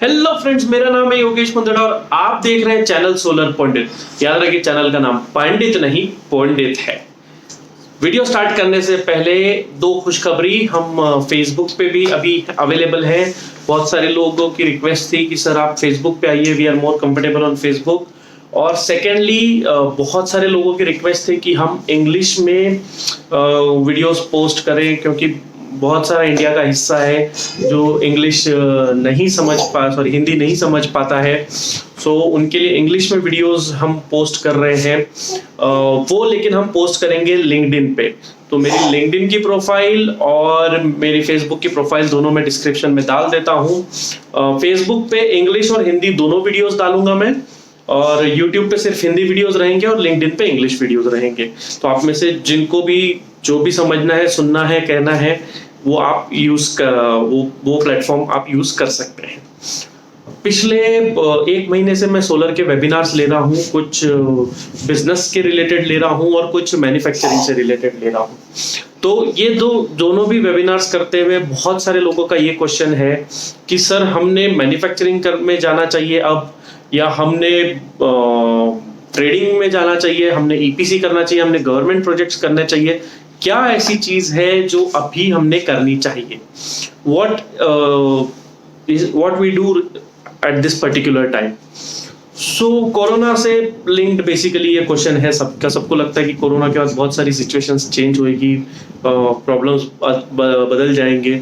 Hello friends, मेरा नाम है योगेश पंडित और आप देख रहे हैं चैनल सोलर पंडित। याद रखिए, चैनल का नाम पंडित नहीं पंडित है। वीडियो स्टार्ट करने से पहले दो खुशखबरी, हम फेसबुक पे भी अभी अवेलेबल हैं। बहुत सारे लोगों की रिक्वेस्ट थी कि सर आप फेसबुक पे आइए, we are more comfortable on Facebook. और सेकेंडली बहुत सारे लोगों की रिक्वेस्ट थी कि हम इंग्लिश में वीडियोस पोस्ट करें, क्योंकि बहुत सारा इंडिया का हिस्सा है जो इंग्लिश नहीं समझ हिंदी नहीं समझ पाता है। सो उनके लिए इंग्लिश में वीडियोस हम पोस्ट कर रहे हैं। वो लेकिन हम पोस्ट करेंगे लिंक्डइन पे। तो मेरी लिंक्डइन की प्रोफाइल और मेरी फेसबुक की प्रोफाइल दोनों मैं डिस्क्रिप्शन में डाल देता हूँ। फेसबुक पे इंग्लिश और हिंदी दोनों वीडियोस डालूंगा मैं, और YouTube पे सिर्फ हिंदी वीडियोस रहेंगे और लिंक्डइन पे इंग्लिश वीडियोस रहेंगे। तो आप में से जिनको भी जो भी समझना है, सुनना है, कहना है, वो आप वो प्लेटफॉर्म आप यूज कर सकते हैं। पिछले 1 महीने से मैं सोलर के वेबिनार्स ले रहा हूँ, कुछ बिजनेस के रिलेटेड ले रहा हूँ और कुछ मैन्युफैक्चरिंग से रिलेटेड ले रहा हूँ। तो ये दोनों भी वेबिनार्स करते हुए बहुत सारे लोगों का ये क्वेश्चन है कि सर हमने मैन्युफैक्चरिंग में जाना चाहिए अब, या हमने ट्रेडिंग में जाना चाहिए, हमने ईपीसी करना चाहिए, हमने गवर्नमेंट प्रोजेक्ट्स करने चाहिए। क्या ऐसी चीज है जो अभी हमने करनी चाहिए? what we do at this particular time? So corona से लिंक्ड बेसिकली ये क्वेश्चन है सबको लगता है कि कोरोना के बाद बहुत सारी सिचुएशंस चेंज होएगी, प्रॉब्लम्स बदल जाएंगे।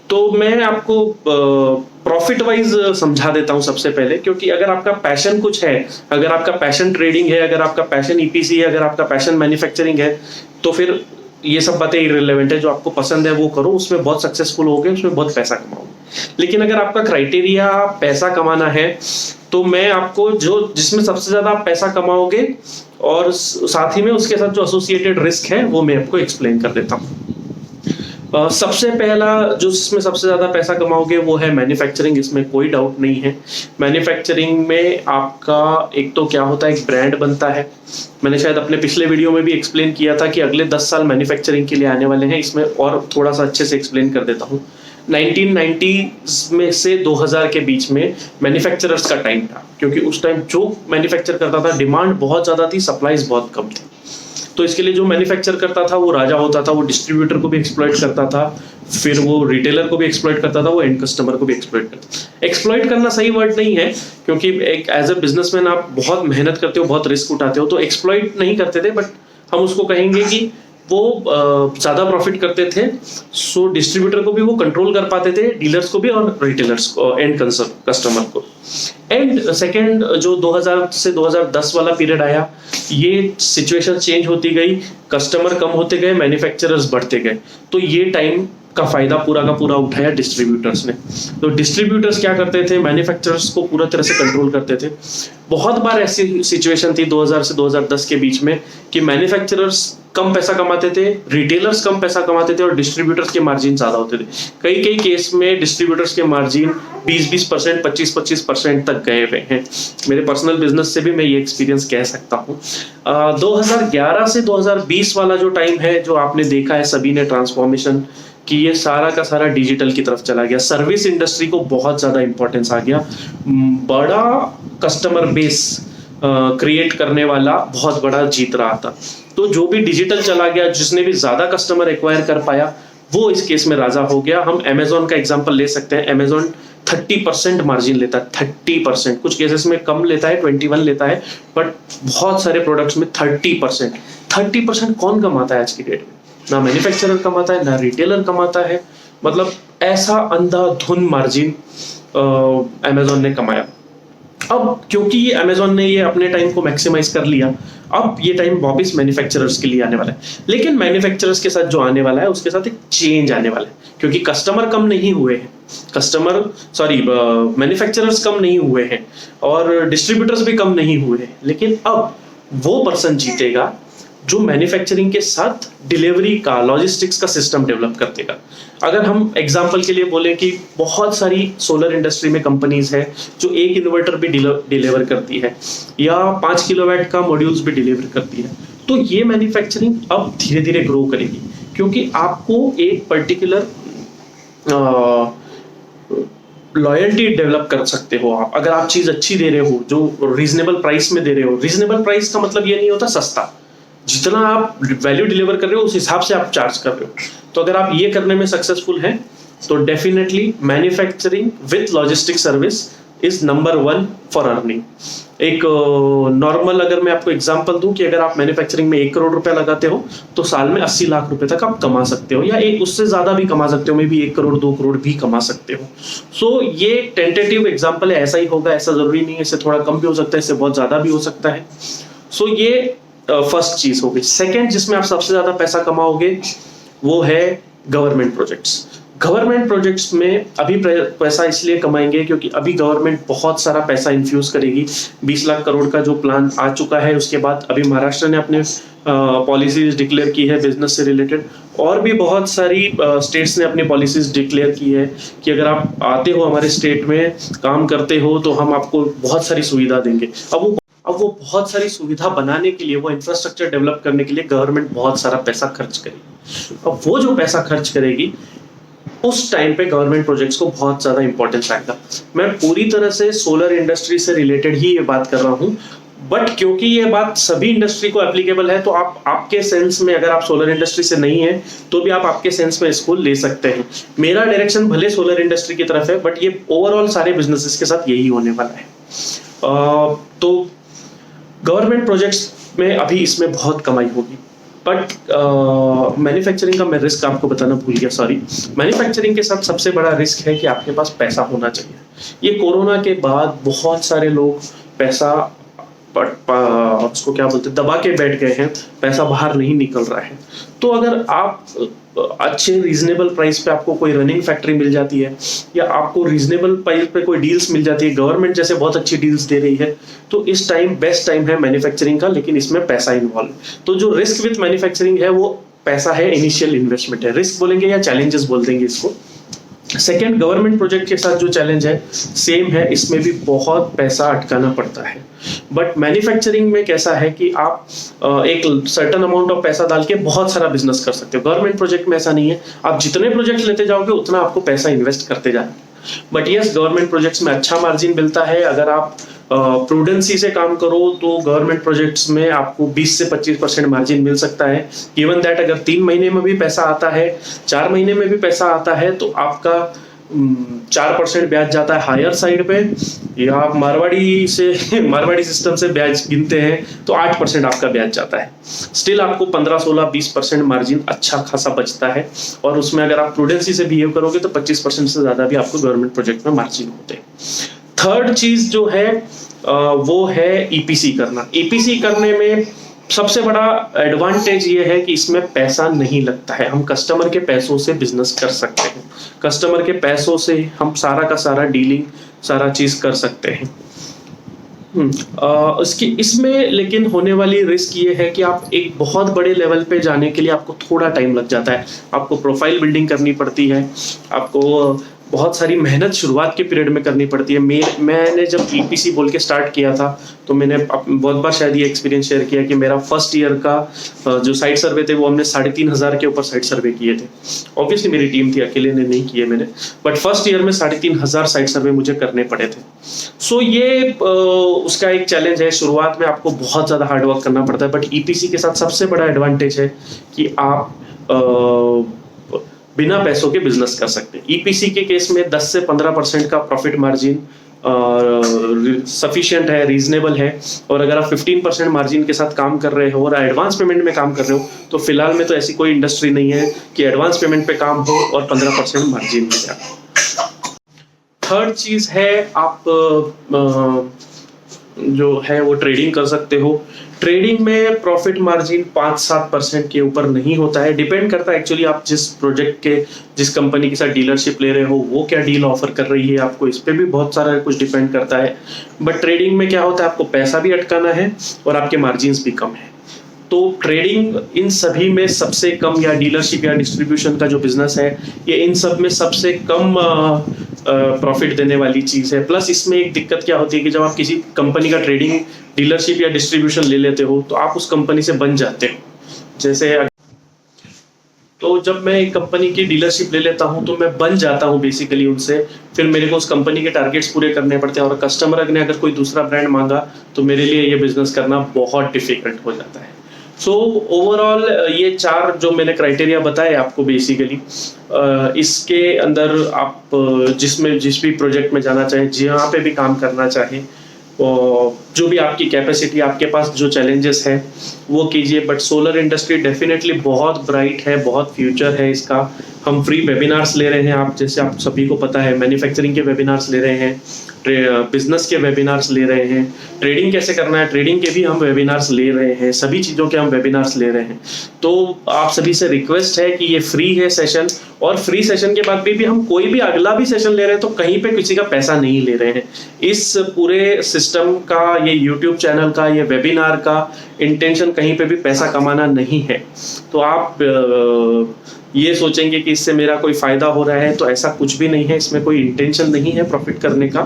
तो मैं आपको प्रॉफिट वाइज समझा देता हूं सबसे पहले, क्योंकि अगर आपका पैशन कुछ है, अगर आपका पैशन ट्रेडिंग है, अगर आपका पैशन ईपीसी है, अगर आपका पैशन मैन्युफैक्चरिंग है, तो फिर ये सब बातें इररिलेवेंट है। जो आपको पसंद है वो करो, उसमें बहुत सक्सेसफुल होगे, उसमें बहुत पैसा कमाओगे। लेकिन अगर आपका क्राइटेरिया पैसा कमाना है, तो मैं आपको जिसमें सबसे ज्यादा आप पैसा कमाओगे और साथ ही में उसके साथ जो एसोसिएटेड रिस्क है वो मैं आपको एक्सप्लेन कर देता हूँ। सबसे पहला जो इसमें सबसे ज्यादा पैसा कमाओगे वो है मैन्युफैक्चरिंग, इसमें कोई डाउट नहीं है। मैन्युफैक्चरिंग में आपका एक तो क्या होता है, एक ब्रांड बनता है। मैंने शायद अपने पिछले वीडियो में भी एक्सप्लेन किया था कि अगले 10 साल मैन्युफैक्चरिंग के लिए आने वाले हैं। इसमें और थोड़ा सा अच्छे से एक्सप्लेन कर देता हूँ। 1990 में से 2000 के बीच में मैन्युफैक्चरर्स का टाइम था, क्योंकि उस टाइम जो मैन्युफैक्चर करता था डिमांड बहुत ज्यादा थी, सप्लाईज बहुत कम थी। तो इसके लिए जो मैन्युफैक्चर करता था वो राजा होता था, वो डिस्ट्रीब्यूटर को भी एक्सप्लॉइट करता था, फिर वो रिटेलर को भी एक्सप्लॉइट करता था, वो एंड कस्टमर को भी एक्सप्लॉइट करता था। एक्सप्लॉइट करना सही वर्ड नहीं है, क्योंकि एक एज अ बिजनेसमैन आप बहुत मेहनत करते हो, बहुत रिस्क उठाते हो, तो एक्सप्लॉइट नहीं करते थे, बट हम उसको कहेंगे कि वो ज्यादा प्रॉफिट करते थे। सो डिस्ट्रीब्यूटर को भी वो कंट्रोल कर पाते थे, डीलर्स को भी और रिटेलर्स को, एंड कस्टमर को। एंड सेकेंड, जो 2000 से 2010 वाला पीरियड आया, ये सिचुएशन चेंज होती गई, कस्टमर कम होते गए, मैन्युफैक्चरर्स बढ़ते गए। तो ये टाइम का फायदा पूरा का पूरा उठाया डिस्ट्रीब्यूटर्स ने। तो डिस्ट्रीब्यूटर्स क्या करते थे, मैन्युफैक्चरर्स को पूरा तरह से कंट्रोल करते थे। बहुत बार ऐसी सिचुएशन थी 2000 से 2010 के बीच में कि मैन्युफैक्चरर्स कम पैसा कमाते थे, रिटेलर्स कम पैसा कमाते थे और डिस्ट्रीब्यूटर्स के मार्जिन ज्यादा होते थे। कई केस में डिस्ट्रीब्यूटर्स के मार्जिन 20% 25% तक गए हुए हैं। मेरे पर्सनल बिजनेस से भी मैं ये एक्सपीरियंस कह सकता हूँ। 2011 से 2020 वाला जो टाइम है, जो आपने देखा है सभी ने ट्रांसफॉर्मेशन, कि ये सारा का सारा डिजिटल की तरफ चला गया। सर्विस इंडस्ट्री को बहुत ज्यादा इंपॉर्टेंस आ गया। बड़ा कस्टमर बेस क्रिएट करने वाला बहुत बड़ा जीत रहा था। तो जो भी डिजिटल चला गया, जिसने भी ज्यादा कस्टमर एक्वायर कर पाया, वो इस केस में राजा हो गया। हम अमेजोन का एग्जांपल ले सकते हैं। अमेजोन 30% मार्जिन लेता है, 30%। कुछ केसेस में कम लेता है, 21 लेता है, बट बहुत सारे प्रोडक्ट्स में 30% कौन कमाता है आज की डेट में? ना मैन्युफैक्चरर कमाता है, ना रिटेलर कमाता है। मतलब ऐसा अंधाधुंध मार्जिन अमेजोन ने कमाया। अब क्योंकि ये अमेजोन ने ये अपने टाइम को मैक्सिमाइज कर लिया, अब ये टाइम वापस मैन्युफैक्चरर्स के लिए आने वाला है। लेकिन मैन्युफैक्चरर्स के साथ जो आने वाला है, उसके साथ एक चेंज आने वाला है, क्योंकि कस्टमर कम नहीं हुए हैं, मैन्युफैक्चरर्स कम नहीं हुए हैं और डिस्ट्रीब्यूटर्स भी कम नहीं हुए हैं। लेकिन अब वो पर्सन जीतेगा जो मैन्युफैक्चरिंग के साथ डिलीवरी का, लॉजिस्टिक्स का सिस्टम डेवलप कर देगा। अगर हम एग्जांपल के लिए बोले कि बहुत सारी सोलर इंडस्ट्री में कंपनीज है जो एक इन्वर्टर भी डिलीवर करती है, या 5 किलोवाट का मॉड्यूल्स भी डिलीवर करती है, तो ये मैन्युफैक्चरिंग अब धीरे धीरे ग्रो करेगी, क्योंकि आपको एक पर्टिकुलर लॉयल्टी डेवलप कर सकते हो आप। अगर आप चीज अच्छी दे रहे हो, जो रीजनेबल प्राइस में दे रहे हो, रीजनेबल प्राइस का मतलब ये नहीं होता सस्ता, जितना आप वैल्यू डिलीवर कर रहे हो उस हिसाब से आप चार्ज कर रहे हो। तो अगर आप ये करने में सक्सेसफुल हैं तो definitely manufacturing with logistic service is number 1 for earning. एक नॉर्मल अगर मैं आपको एग्जांपल दूं कि अगर आप मैन्युफैक्चरिंग में 1 करोड़ रुपया लगाते हो तो साल में 80 लाख रुपए तक आप कमा सकते हो, या एक उससे ज्यादा भी कमा सकते हो, मे भी 1 करोड़ 2 करोड़ भी कमा सकते हो। सो ये टेंटेटिव एग्जांपल है, ऐसा ही होगा ऐसा जरूरी नहीं है, इससे थोड़ा कम भी हो सकता है, इससे बहुत ज्यादा भी हो सकता है। सो ये फर्स्ट चीज होगी। सेकेंड जिसमें आप सबसे ज्यादा पैसा कमाओगे वो है गवर्नमेंट प्रोजेक्ट्स। गवर्नमेंट प्रोजेक्ट्स में अभी पैसा इसलिए कमाएंगे क्योंकि अभी गवर्नमेंट बहुत सारा पैसा इन्फ्यूज करेगी। 20 लाख करोड़ का जो प्लान आ चुका है, उसके बाद अभी महाराष्ट्र ने अपने पॉलिसीज डिक्लेयर की है बिजनेस से रिलेटेड, और भी बहुत सारी स्टेट्स ने अपनी पॉलिसीज डिक्लेयर की है कि अगर आप आते हो हमारे स्टेट में काम करते हो तो हम आपको बहुत सारी सुविधा देंगे। अब वो बहुत सारी सुविधा बनाने के लिए, वो इंफ्रास्ट्रक्चर डेवलप करने के लिए गवर्नमेंट बहुत सारा पैसा खर्च करेगी। अब वो जो पैसा खर्च करेगी उस टाइम पे गवर्नमेंट प्रोजेक्ट्स को बहुत ज्यादा इंपॉर्टेंस आएगा। मैं पूरी तरह से सोलर इंडस्ट्री से रिलेटेड ही ये बात कर रहा हूँ, बट क्योंकि ये बात सभी इंडस्ट्री को एप्लीकेबल है तो आप आपके सेंस में, अगर आप सोलर इंडस्ट्री से नहीं है तो भी आप आपके सेंस में इसको ले सकते हैं। मेरा डायरेक्शन भले सोलर इंडस्ट्री की तरफ है, बट ये ओवरऑल सारे बिजनेसेस के साथ यही होने वाला है। तो गवर्नमेंट प्रोजेक्ट्स में अभी इसमें बहुत कमाई होगी, बट मैन्युफैक्चरिंग का मैं रिस्क आपको बताना भूल गया, सॉरी। मैन्युफैक्चरिंग के साथ सबसे बड़ा रिस्क है कि आपके पास पैसा होना चाहिए। ये कोरोना के बाद बहुत सारे लोग पैसा उसको क्या बोलते हैं, दबा के बैठ गए हैं, पैसा बाहर नहीं निकल रहा है। तो अगर आप अच्छे रीजनेबल प्राइस पे आपको कोई रनिंग फैक्ट्री मिल जाती है, या आपको रीजनेबल प्राइस पे कोई डील्स मिल जाती है, गवर्नमेंट जैसे बहुत अच्छी डील्स दे रही है, तो इस टाइम बेस्ट टाइम है मैन्युफैक्चरिंग का, लेकिन इसमें पैसा इन्वॉल्व। तो जो रिस्क विथ मैन्युफैक्चरिंग है वो पैसा है, इनिशियल इन्वेस्टमेंट है, रिस्क बोलेंगे या चैलेंजेस बोल देंगे इसको। सेकेंड, गवर्नमेंट प्रोजेक्ट के साथ जो चैलेंज है सेम है, इसमें भी बहुत पैसा अटकाना पड़ता है। बट मैन्युफैक्चरिंग में कैसा है कि आप एक सर्टेन अमाउंट ऑफ पैसा डाल के बहुत सारा बिजनेस कर सकते हो। गवर्नमेंट प्रोजेक्ट में ऐसा नहीं है, आप जितने प्रोजेक्ट लेते जाओगे उतना आपको पैसा इन्वेस्ट करते जाना। बट यस, गवर्नमेंट प्रोजेक्ट्स में अच्छा मार्जिन मिलता है। अगर आप प्रूडेंसी से काम करो तो गवर्नमेंट प्रोजेक्ट्स में आपको 20 से 25% मार्जिन मिल सकता है। इवन दैट अगर 3 महीने में भी पैसा आता है, 4 महीने में भी पैसा आता है, तो आपका 4% ब्याज जाता है हायर साइड पे, या आप मारवाड़ी सिस्टम से ब्याज गिनते हैं तो 8% आपका ब्याज जाता है। स्टिल आपको 15, 16, 20% मार्जिन अच्छा खासा बचता है, और उसमें अगर आप प्रूडेंसी से बिहेव करोगे तो 25% से ज्यादा भी आपको गवर्नमेंट प्रोजेक्ट में मार्जिन होते हैं। थर्ड चीज जो है वो है ईपीसी करना। ईपीसी करने में सबसे बड़ा एडवांटेज ये है कि इसमें पैसा नहीं लगता है, हम कस्टमर के पैसों से बिजनेस कर सकते हैं। कस्टमर के पैसों से हम सारा का सारा डीलिंग, सारा चीज कर सकते हैं। इसमें लेकिन होने वाली रिस्क ये है कि आप एक बहुत बड़े लेवल पे जाने के लिए आपको थोड़ा टाइम लग जाता है। आपको प्रोफाइल बिल्डिंग करनी पड़ती है, आपको बहुत सारी मेहनत शुरुआत के पीरियड में करनी पड़ती है। मैंने जब ईपीसी बोल के स्टार्ट किया था तो मैंने बहुत बार शायद ये एक्सपीरियंस शेयर किया कि मेरा फर्स्ट ईयर का जो साइट सर्वे थे वो हमने 3,500 के ऊपर साइट सर्वे किए थे। ऑब्वियसली मेरी टीम थी, अकेले ने नहीं किए मैंने, बट फर्स्ट ईयर में 3,500 साइट सर्वे मुझे करने पड़े थे। सो ये उसका एक चैलेंज है, शुरुआत में आपको बहुत ज़्यादा हार्डवर्क करना पड़ता है। बट ईपीसी के साथ सबसे बड़ा एडवांटेज है कि आप बिना पैसों के बिजनेस कर सकते हैं। ईपीसी के केस में 10 से 15% का प्रॉफिट मार्जिन सफिशिएंट है, रीजनेबल है। और अगर आप 15% मार्जिन के साथ काम कर रहे हो और एडवांस पेमेंट में काम कर रहे हो, तो फिलहाल में तो ऐसी कोई इंडस्ट्री नहीं है कि एडवांस पेमेंट पे काम हो और 15% मार्जिन मिल जाए। थर्ड चीज है, आप जो है वो ट्रेडिंग कर सकते हो। ट्रेडिंग में प्रॉफिट मार्जिन 5-7% के ऊपर नहीं होता है, डिपेंड करता है एक्चुअली आप जिस प्रोजेक्ट के, जिस कंपनी के साथ डीलरशिप ले रहे हो वो क्या डील ऑफर कर रही है आपको, इस पे भी बहुत सारा कुछ डिपेंड करता है। बट ट्रेडिंग में क्या होता है, आपको पैसा भी अटकाना है और आपके मार्जिन्स भी कम है। तो ट्रेडिंग इन सभी में सबसे कम, या डीलरशिप या डिस्ट्रीब्यूशन का जो बिजनेस है, ये इन सब में सबसे कम प्रॉफिट देने वाली चीज है। प्लस इसमें एक दिक्कत क्या होती है कि जब आप किसी कंपनी का ट्रेडिंग, डीलरशिप या डिस्ट्रीब्यूशन ले लेते हो तो आप उस कंपनी से बन जाते हो। जैसे तो जब मैं एक कंपनी की डीलरशिप ले लेता हूँ तो मैं बन जाता हूँ बेसिकली उनसे, फिर मेरे को उस कंपनी के टारगेट्स पूरे करने पड़ते हैं, और कस्टमर ने अगर कोई दूसरा ब्रांड मांगा तो मेरे लिए ये बिजनेस करना बहुत डिफिकल्ट हो जाता है। सो ओवरऑल ये 4 जो मैंने क्राइटेरिया बताए आपको बेसिकली, इसके अंदर आप जिस भी प्रोजेक्ट में जाना चाहें, जहाँ पे भी काम करना चाहें, जो भी आपकी कैपेसिटी, आपके पास जो चैलेंजेस है वो कीजिए। बट सोलर इंडस्ट्री डेफिनेटली बहुत ब्राइट है, बहुत फ्यूचर है इसका। हम फ्री वेबिनार्स ले रहे हैं, आप जैसे आप सभी को पता है, मैन्युफैक्चरिंग के वेबिनार्स ले रहे हैं, बिजनेस के वेबिनार्स ले रहे हैं, ट्रेडिंग कैसे करना है ट्रेडिंग के भी हम वेबिनार्स ले रहे हैं, सभी चीज़ों के हम वेबिनार्स ले रहे हैं। तो आप सभी से रिक्वेस्ट है कि ये फ्री है सेशन, और फ्री सेशन के बाद भी हम कोई भी अगला भी सेशन ले रहे हैं तो कहीं पे किसी का पैसा नहीं ले रहे हैं। इस पूरे सिस्टम का, ये यूट्यूब चैनल का, ये वेबिनार का इंटेंशन कहीं पे भी पैसा कमाना नहीं है। तो आप ये सोचेंगे कि इससे मेरा कोई फायदा हो रहा है, तो ऐसा कुछ भी नहीं है, इसमें कोई इंटेंशन नहीं है प्रॉफिट करने का।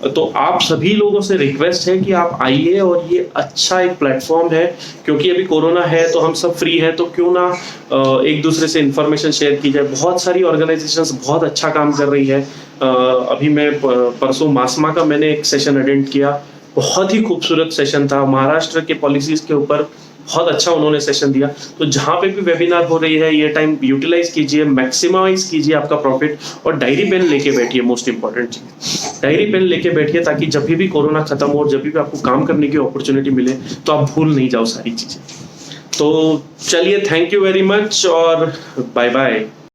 तो आप सभी लोगों से रिक्वेस्ट है कि आप आइए, और ये अच्छा एक प्लेटफॉर्म है, क्योंकि अभी कोरोना है तो हम सब फ्री है, तो क्यों ना एक दूसरे से इंफॉर्मेशन शेयर की जाए। बहुत सारी ऑर्गेनाइजेशंस बहुत अच्छा काम कर रही है। अभी मैं परसों मासमा का मैंने एक सेशन अटेंड किया, बहुत ही खूबसूरत सेशन था, महाराष्ट्र के पॉलिसीज के ऊपर बहुत अच्छा उन्होंने सेशन दिया। तो जहाँ पे भी वेबिनार हो रही है, ये टाइम यूटिलाइज कीजिए, मैक्सिमाइज कीजिए आपका प्रॉफिट, और डायरी पेन लेके बैठिए। मोस्ट इंपॉर्टेंट चीज, डायरी पेन लेके बैठिए, ताकि जब भी कोरोना खत्म हो, जब भी आपको काम करने की अपॉर्चुनिटी मिले, तो आप भूल नहीं जाओ सारी चीजें। तो चलिए, थैंक यू वेरी मच और बाय बाय।